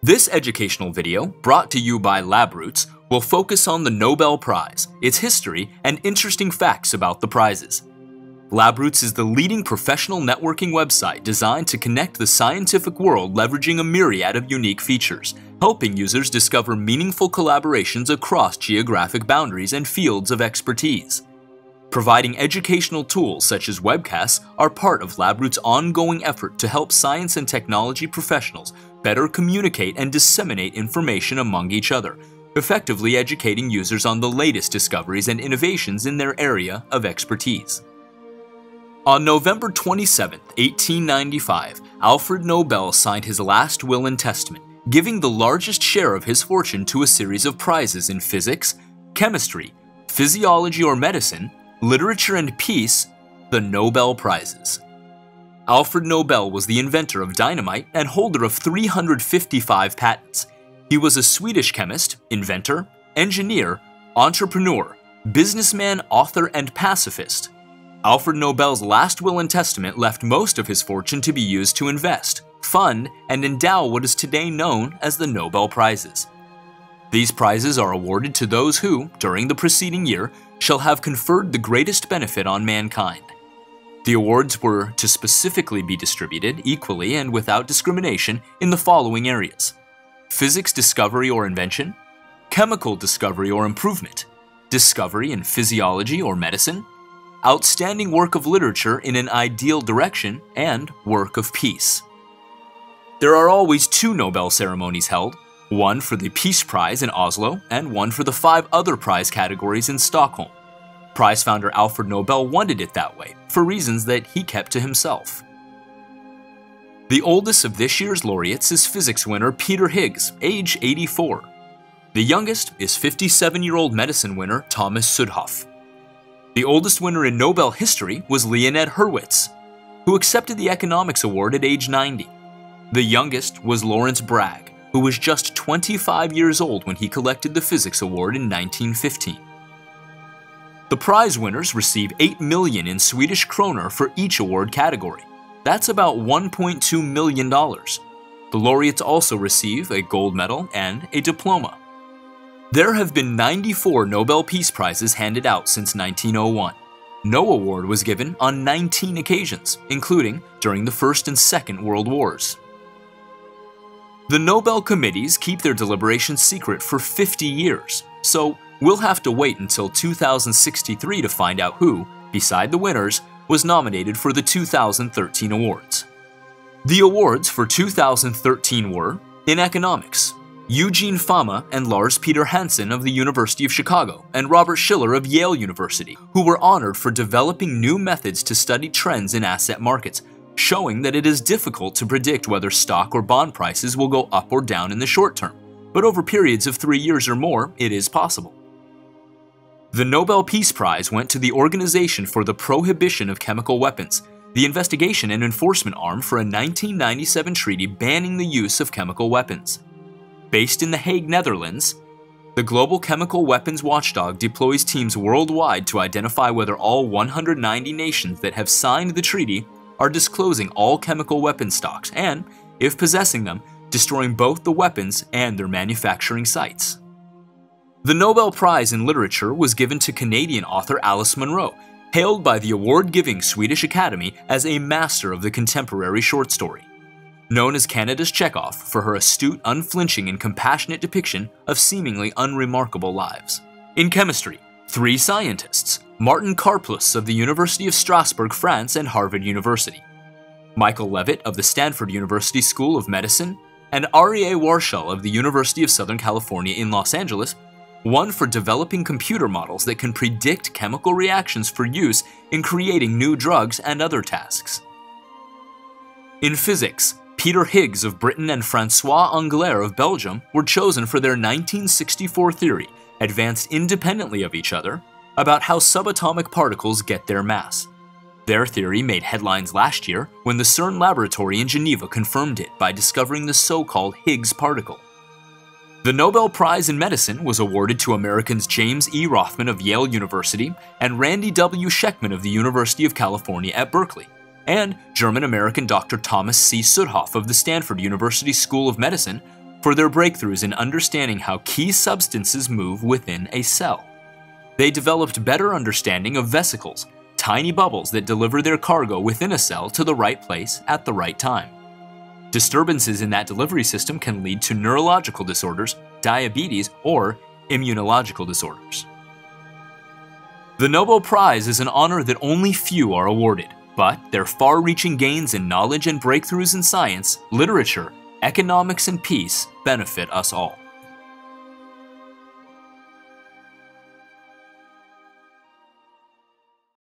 This educational video, brought to you by LabRoots, will focus on the Nobel Prize, its history, and interesting facts about the prizes. LabRoots is the leading professional networking website designed to connect the scientific world leveraging a myriad of unique features, helping users discover meaningful collaborations across geographic boundaries and fields of expertise. Providing educational tools such as webcasts are part of LabRoots' ongoing effort to help science and technology professionals better communicate and disseminate information among each other, effectively educating users on the latest discoveries and innovations in their area of expertise. On November 27, 1895, Alfred Nobel signed his last will and testament, giving the largest share of his fortune to a series of prizes in physics, chemistry, physiology or medicine, literature and peace, the Nobel Prizes. Alfred Nobel was the inventor of dynamite and holder of 355 patents. He was a Swedish chemist, inventor, engineer, entrepreneur, businessman, author, and pacifist. Alfred Nobel's last will and testament left most of his fortune to be used to invest, fund, and endow what is today known as the Nobel Prizes. These prizes are awarded to those who, during the preceding year, shall have conferred the greatest benefit on mankind. The awards were to specifically be distributed equally and without discrimination in the following areas: physics discovery or invention, chemical discovery or improvement, discovery in physiology or medicine, outstanding work of literature in an ideal direction, and work of peace. There are always two Nobel ceremonies held, one for the Peace Prize in Oslo and one for the 5 other prize categories in Stockholm. Prize founder Alfred Nobel wanted it that way, for reasons that he kept to himself. The oldest of this year's laureates is physics winner Peter Higgs, age 84. The youngest is 57-year-old medicine winner Thomas Sudhoff. The oldest winner in Nobel history was Leonid Hurwitz, who accepted the economics award at age 90. The youngest was Lawrence Bragg, who was just 25 years old when he collected the physics award in 1915. The prize winners receive 8 million in Swedish kroner for each award category. That's about $1.2 million. The laureates also receive a gold medal and a diploma. There have been 94 Nobel Peace Prizes handed out since 1901. No award was given on 19 occasions, including during the First and Second World Wars. The Nobel committees keep their deliberations secret for 50 years, so we'll have to wait until 2063 to find out who, beside the winners, was nominated for the 2013 awards. The awards for 2013 were, in economics, Eugene Fama and Lars Peter Hansen of the University of Chicago and Robert Shiller of Yale University, who were honored for developing new methods to study trends in asset markets, showing that it is difficult to predict whether stock or bond prices will go up or down in the short term, but over periods of 3 years or more, it is possible. The Nobel Peace Prize went to the Organization for the Prohibition of Chemical Weapons, the investigation and enforcement arm for a 1997 treaty banning the use of chemical weapons. Based in The Hague, Netherlands, the Global Chemical Weapons Watchdog deploys teams worldwide to identify whether all 190 nations that have signed the treaty are disclosing all chemical weapon stocks and, if possessing them, destroying both the weapons and their manufacturing sites. The Nobel Prize in Literature was given to Canadian author Alice Munro, hailed by the award-giving Swedish Academy as a master of the contemporary short story. Known as Canada's Chekhov for her astute, unflinching, and compassionate depiction of seemingly unremarkable lives. In chemistry, 3 scientists, Martin Karplus of the University of Strasbourg, France, and Harvard University, Michael Levitt of the Stanford University School of Medicine, and Aryeh Warshel of the University of Southern California in Los Angeles, won for developing computer models that can predict chemical reactions for use in creating new drugs and other tasks. In physics, Peter Higgs of Britain and François Englert of Belgium were chosen for their 1964 theory, advanced independently of each other, about how subatomic particles get their mass. Their theory made headlines last year when the CERN laboratory in Geneva confirmed it by discovering the so-called Higgs particle. The Nobel Prize in Medicine was awarded to Americans James E. Rothman of Yale University and Randy W. Sheckman of the University of California at Berkeley, and German-American Dr. Thomas C. Sudhoff of the Stanford University School of Medicine for their breakthroughs in understanding how key substances move within a cell. They developed better understanding of vesicles, tiny bubbles that deliver their cargo within a cell to the right place at the right time. Disturbances in that delivery system can lead to neurological disorders, diabetes, or immunological disorders. The Nobel Prize is an honor that only few are awarded, but their far-reaching gains in knowledge and breakthroughs in science, literature, economics, and peace benefit us all.